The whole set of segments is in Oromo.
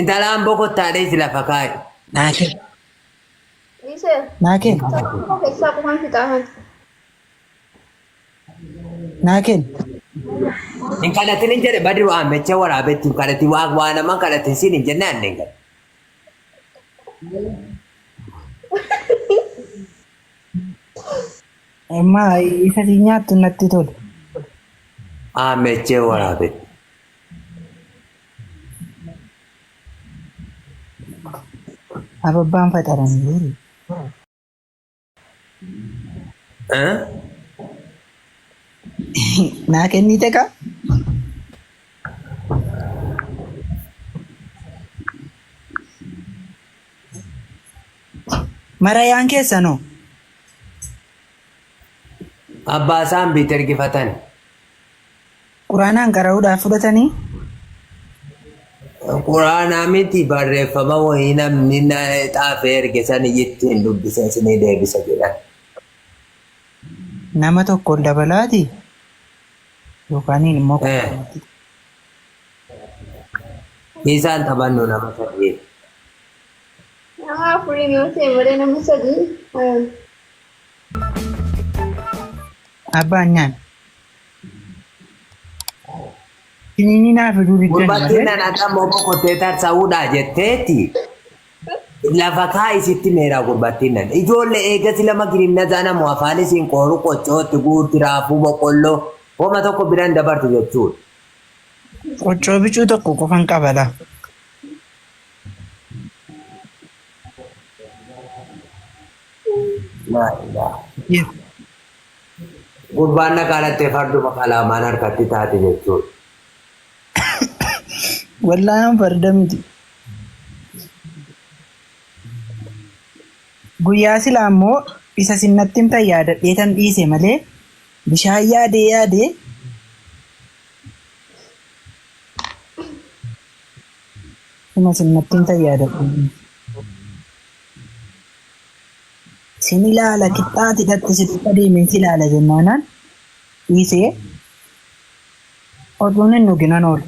Intalaan boqottaadhee sila fakkaate. Naake. Dice, Naake. ¿cómo que está como anfitahan? Naake. Hin kadhatin hin jedhe badii waan mecha waraabetti hin kadhatin waa naman kadhatin siin hin jenne anneen gala. Amma isa si nyaattu natti tolu. Mechee waraabetti. Ababbaan faxaranii. Naa kennite ka? Marayaan keessa noo? Abbaa isaan biitti ergifatan. Quraanaan qara'uudhaaf fudhatanii? Quraanaa miti barreeffama wayii namni xaafee ergisan ittiin dubbisa isinii deebisa jedhan. Nama tokkoon dabalaati? Yookaan immoo Isaan taphannu nama sadii. Ah, free no sé, mere namu sadi. abbaan nyaan. Inni naaf fiduu diddanii Gurbattiin nanaata immoo boqottee tarsa'uudhaa jetteeti. Lafa kaa'isitti meeraa gurbattiin nan. Ijoollee eegasi lama girinna zaanamu afaan isiin qooru qoccootti guurti raafuu boqqolloo homa tokko biraan dabartu jechuudha. qoccoo bicuu tokko qofan qabala. Gurbaan naqaalattee farduma qalaamaan harkatti taate jechuudha. Wallaan farda miti. Guyyaa silaa immoo isa sinnatti himta yaadadhee tan dhiise malee bishaan yaadee Ima sinnatti himta yaadadhee. Sin ilaala qixxaati dhatti sitti adeemee si ilaala jennaanaan dhiisee oduun hin dhuginan oolu.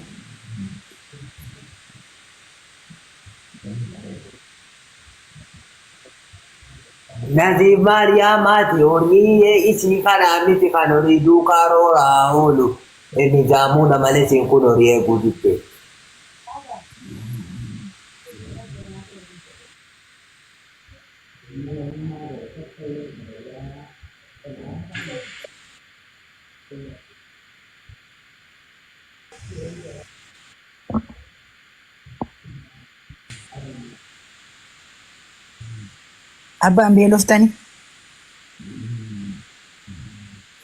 Nasiib Maariyaamaati horii isii kanaa miti kan horii duukaa rooraa oolu inni jaamuudha malee siin kun horii eeguu dibbee. Abbaan beeloftani?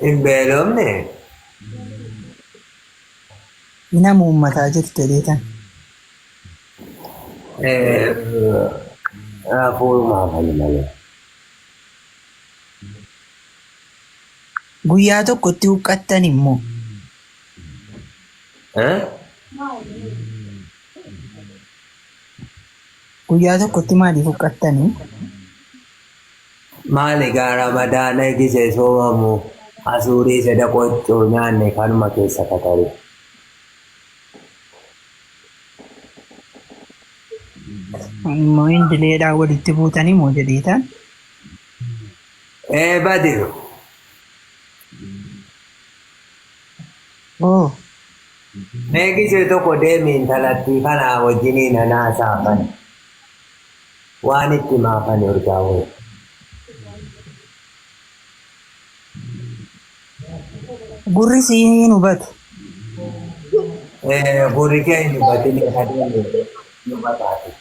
Hin beelofne. Nama uummataa jirtu deetan. Hafuurumaa kan malee. Guyyaa tokkotti huqqattan immoo. Guyyaa tokkotti maaliif huqqattanii? Maali gaara madaana gisee soomamu asuurii sada qoccoo nyaanne kanuma keessa katare. Immoo indileedhaa walitti buutanii moo jedhiitan? Badiru. Oo. Gisee tokko deemi intalattii kanaa wajjiniin anaasaa kan waan itti maafan ergaa wayii. Gurri sii hin hubatu. Gurri kee hin hubatin adeemu hubataati.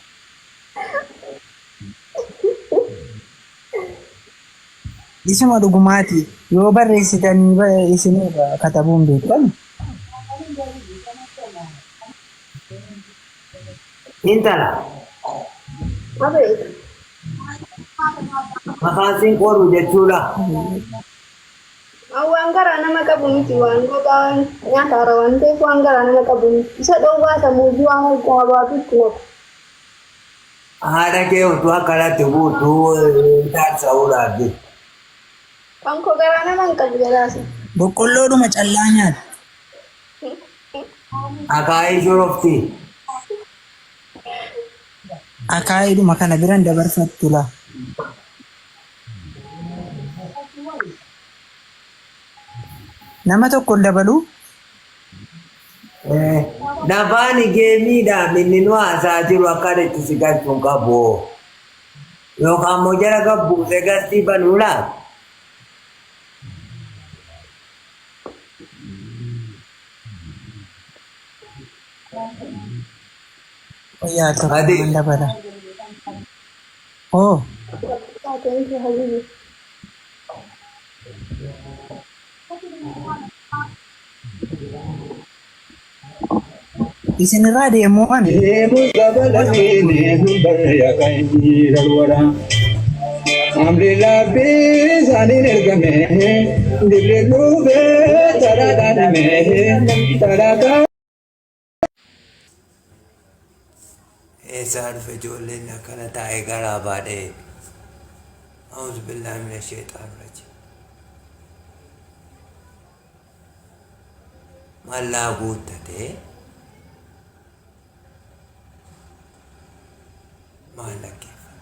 Isuma dhugumaati. Yoo barreessitanii isin katabuun beektan. Intala. Abe, Maqaan siin qoru jechuudha. waan garaa nama qabu miti waan gogaa nyaataara waan ta'eef waan garaa nama qabu miti. Isa dhoowwaa sammuu waan gaabaatutti naqu. Haadha kee utuu akkanatti guutuu taasisuudhaaf jiru. Kan koo garaa nama hin qabu jalaasa. Boqqolloodhuma callaa nyaata. Akaayii shorofti. akaayiduma kana biran dabarfattu la. Nama tokko dabalu Nafaan geemiidhaan inni nu haasaa jiru akka itti si galchuun qabu. Yookaan immoo jara gabbuusee gastii banuu laata? wayyaa tokko Adi. man dabala. Oh, Thank you, Habibi. isinirraa deemuu an Deemu gabalatee deemu barya kan jiralwara. Amri labbee isaaniin ergame dirree lubbee taraadhaadhame taraadhaa. Eessaa dhufe ijoolleen akkana taa'ee garaa baadhee. A'uudhu billaahi mina sheexaan rajiim. Mallaa guuttatee maal dhaggeeffata?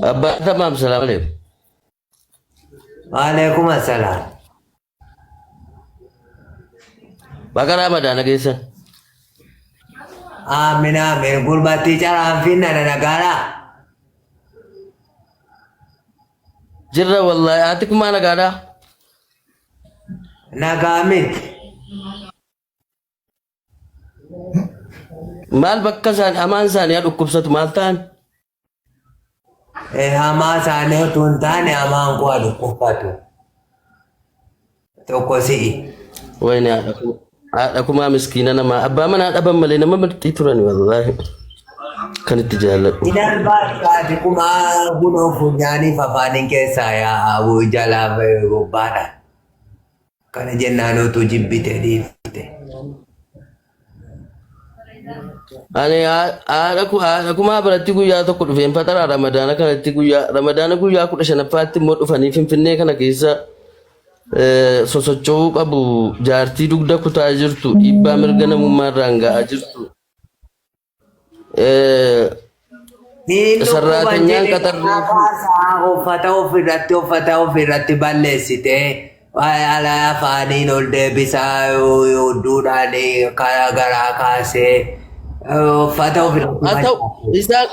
Abba tamam salam alaikum. Waalaikum assalaam. Bakar Ramadan geessan. Aamin aamin gurbattii caraan finna na nagaadhaa. Jirra wallahi ati kuma nagaadha. Nagaa miti. Maal bakka isaan amaan isaanii haa dhukkubsatu maal ta'an? Hamaa isaanii utuu hin taane hamaan koo dhukkubsatu. Tokko si'i. Wayne haadha kumaa miskiina namaa abbaa manaa dhaban malee nama murtii turani wallahi. Kan itti jaalladhu. Idan baadhaati kumaa gunoo funyaanii fafaaniin keessaa yaa'u jalaa gubbaadha. Kana jennaan utuu jibbite dhiifte. Ani haadha kumaa biratti guyyaa tokko dhufeen fatara Ramadaana kanatti Ramadaana guyyaa 15ffaatti immoo dhufanii Finfinnee kana keessa sosocho'uu qabu jaartii dugda kutaa jirtu dhiibbaa mirga namummaa irraan ga'aa jirtu. Sarraatanyaan qaxarree uffata ofirratti balleessitee afaaniin ol deebisaa duudhaan garaa kaasee uffata haa ta'u isaan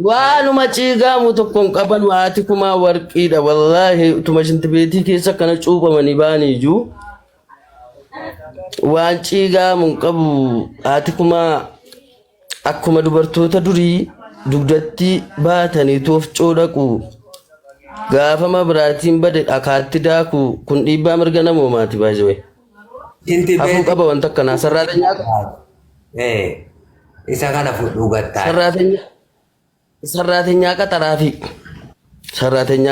waanuma ciigaamu tokkoon qaban haati kumaa warqiidha wallaahi utuma shintibeetii keessa kana cuuphamanii ba'anii iyyuu waan ciigaamu hin qabu haati kumaa akkuma dubartoota durii dugdatti baatanii toofcoo dhaqu gaafama biraatiin bade dhakaatti daaku kun dhiibbaa mirga namoomaati baay'ee hafuu qaba wanta akkanaa isa kana fudhuu gattaa. Sarraatenyaa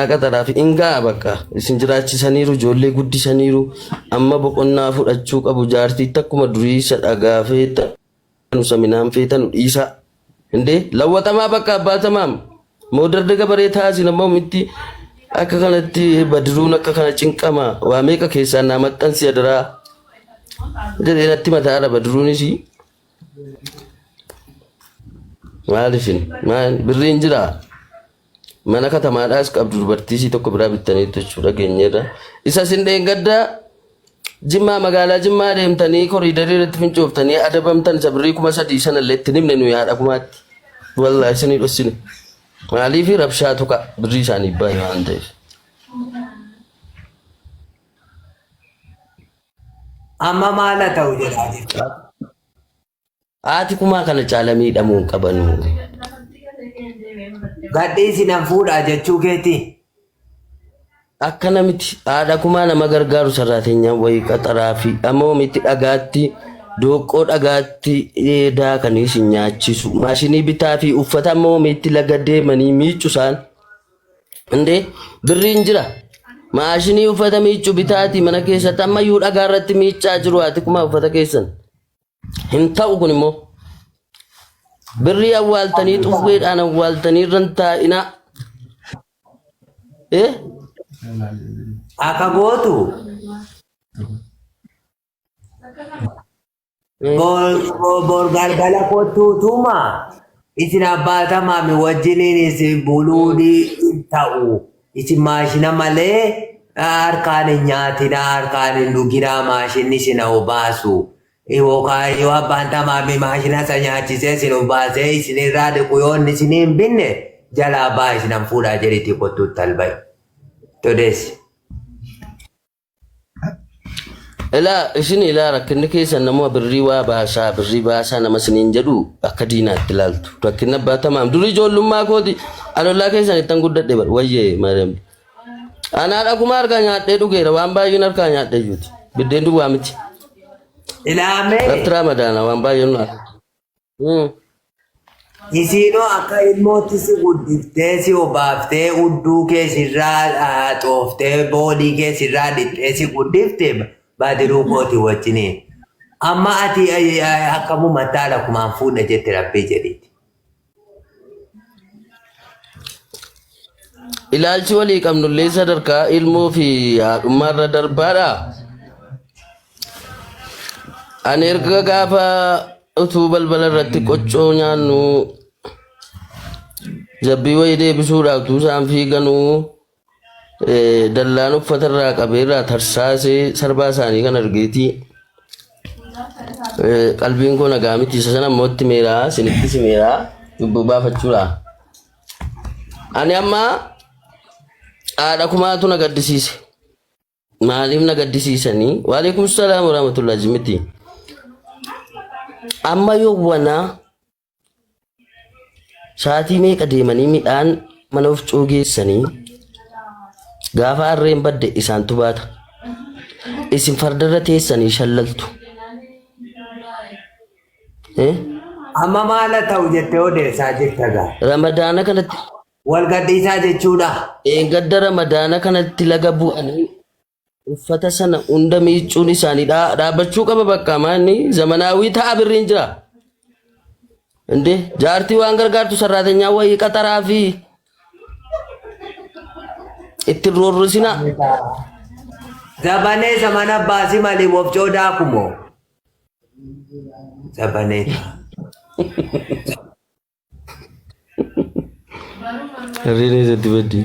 qaxaraa fi ingaa bakka isin jiraachisaniiru ijoollee guddisaniiru amma boqonnaa fudhachuu qabu jaartiitti akkuma durii isa dhagaa feetanu saminaan feetanu dhiisa indee lawwatamaa bakka abbaa tamaam moo dardaga baree taasi nama umitti akka kanatti badiruun akka kana cinqama waa meeqa keessaa naa maxxansi adaraa jedhee natti mataadha badiruunis maalifin maal birriin jira mana katamaadhaas qabdu dubartiisii tokko biraa bittanii jechuudha geenyeerra isa sin dheengadda Jimmaa magaalaa Jimmaa deemtanii koriidarii irratti fincooftanii adabamtan isa birrii 3,000 sana illee itti himne nu yaadha kumaatti wallahi isinii dhossine maaliif rabshaa tuqa birrii isaanii baay'ee waan ta'eef. Amma maal ta'u jedhaa jirta? Haati kumaa kana caala miidhamuu hin qabanu. Gadhiisi nan fuudhaa jechuu keeti. Akkana miti haadha kumaa nama gargaaru sarraateenyaa wayii qaxaraa fi ammoo miti dhagaatti dooqqoo dhagaatti daakanii si nyaachisu maashinii bitaa fi uffata ammoo miti laga deemanii miiccu isaan. Indee birriin jira maashinii uffata miiccu bitaati mana keessatti ammayyuu dhagaa irratti miiccaa jiru haati kumaa uffata keessan. Hin ta'u kun immoo birrii awwaaltanii xuwweedhaan awwaaltanii irraan taa'ina Akka gootu bor galgala kottuutuma isin abbaa maami wajjiniin isin buluuni ta'u isin maashina malee harkaan hin nyaatina harkaan hin dhuginaa maashinni isin obaasu. Yookaan yoo abbaan tamaami maashina isa nyaachisee isin obaasee isin irraa dhiqu yoo inni isin hin binne jalaa baa isin fuudhaa jedhiitii kottuutti talba'i. Todeessi. Ila isin ila rakkinni keessan nama birrii baasaa nama siniin jedhu akka diinaatti ilaaltu. Rakkinni abbaa tamaam durii ijoollummaa kooti alollaa keessan ittan guddadhe bar wayyee maariyaam. Anaa dhaquma harkaa nyaadhee dhugeera waan baay'een harkaa nyaadhee jirti. Biddeen duwwaa miti. Ilaamee. Rabbi Ramadaana waan baay'een nyaata. Isiinoo akka ilmootti si guddiftee si obaaftee hudduu keessirraa xooftee boolii keessirraa dhiqxee si guddiftee baadiruu kooti wajjiniin. Amma ati akkamuma taala kumaan fuudha jette rabbii jedhiiti. Ilaalchi walii qabnullee sadarkaa ilmoo fi haadhummaarra darbaadha. Ani erga gaafa utuu balbala irratti qoccoo nyaannu jabbii wayii deebisuudhaaf utuu isaan fiiganuu dallaan uffata irraa qabeerraa tarsaasee sarbaa isaanii kan argeetii qalbiin koo nagaa miti isa sana immoo itti meeraa isinitti si meeraa lubbuu baafachuudha. Ani amma haadha kumaatu na gaddisiise. Maaliif na gaddisiisanii? Waalaikum salaam wa rahmatullahi miti. Amma yoo wana saatii meeqa deemanii midhaan mana of coogeessanii gaafa harreen badde isaantu baata. Isin fardarra teessanii shallaltu. Amma maala ta'u jettee odeessaa jirta gaa. Ramadaana kanatti wal gadhiisaa jechuudha. Gadda Ramadaana kanatti laga bu'anii uffata sana hunda miicuun isaanii dhaabbachuu qaba bakka maanni zamanaawii ta'a birriin jira. Inde jaartii waan gargaartu sarraatenyaa wayii qaxaraa fi ittiin roorrisina. Zabanee zamana baasii malee wofcoo daakumoo. Zabanee. Harreen eessatti baddi?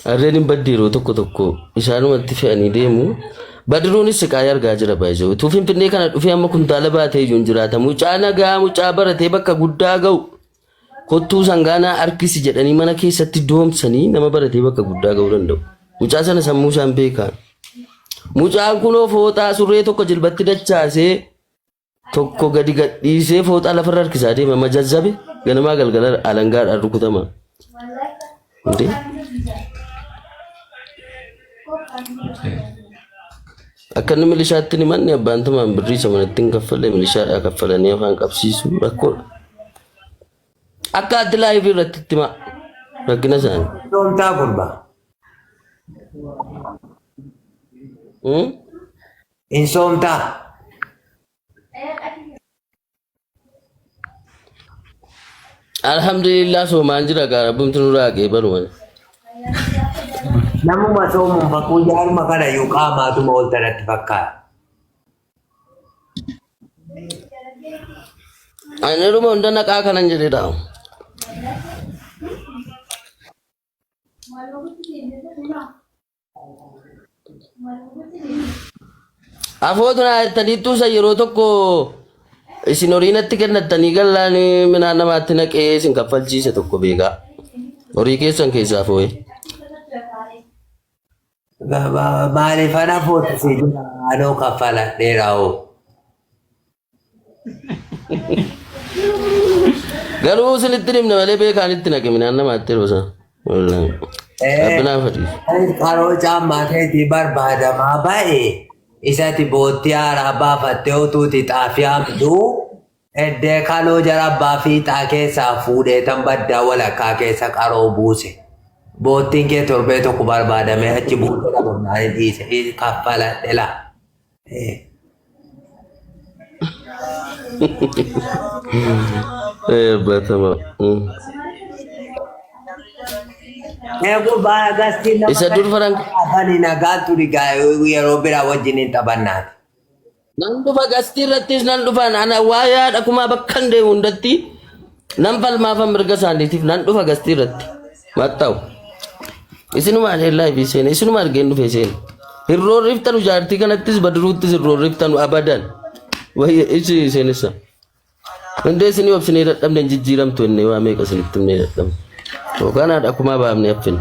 Harreen hin baddi yeroo tokko isaanumatti fe'anii deemu. Badiruunis siqaayee argaa jira baay'ee. Utuu Finfinnee kana dhufee amma kuntaala baatee iyyuu hin jiraata. Mucaa nagaa mucaa baratee bakka guddaa ga'u. Kottuu sangaanaa harkisi jedhanii mana keessatti doomsanii nama baratee bakka guddaa ga'uu danda'u. Mucaa sana sammuu isaan beekan. Mucaan kunoo fooxaa surree tokko jilbatti dachaasee tokko gadi gadhiisee fooxaa lafarra harkisaa deema majazzabe ganamaa galgala alangaadhaan rukutama. Akkanni milishaatti ni manni abbaan tamaan birrii samanatti hin kaffalle milishaadhaa kaffalanii afaan qabsiisu rakkoodha. Akka addi laayifii irratti itti himaa rakkina isaanii. Doomtaa gurbaa. Insoomtaa. Alhamdulillah soomaan jira gaara bumti nurraa qee baruma. Namuma soomuun fakkuu jaaruma kana iyyuu qaamaatuma ol tanatti fakkaata. Ani dhuma hunda naqaa kanan jedhedha. Afootu na jettaniittuu isa yeroo tokko isin horiinatti kennattanii gallaanii minaan namaatti naqee isin kaffalchiise tokko beekaa. Horii keessan keessaa foo'e. Maaliif ana footisee jira anoo kaffaladheera hoo. Garuu isinitti dhimna malee beekaanitti naqe minaan namaatti yeroo sana. Abbinaa fadhiisu. Qaroo caammaa keetii barbaadamaa baay'ee isatti boottii haaraa baafattee utuuti xaafiyaa midhuu eddee kaloo jara abbaa fiixaa keessaa fuudhee tan baddaa walakkaa keessa qaroo buuse. Boottiin kee torbee tokko barbaadamee achi buutee dhabamnaan dhiise kaffaladhe laa. Batama. gurbaa gastiin nama Isa dur farang afaan nagaatu dhigaa yeroo biraa wajjin taphannaati. nan dhufa gastii irrattis nan dhufan ana waayaa dhakuma bakkan deemu hundatti nan falmaafan mirga isaaniitiif nan dhufa gastii irratti maxxaa'u. Isinuma adeellaa fi seena isinuma argeen dhufe seena. Hirroorriftanu jaartii kanattis badiruuttis hirroorriftanu abadan. Wayya isi seenessa. Hundee isinii obsinee dadhabne jijjiiramtu inni waa meeqa isinitti himnee dadhabne. Yookaan haadha akkuma baafnee haffine.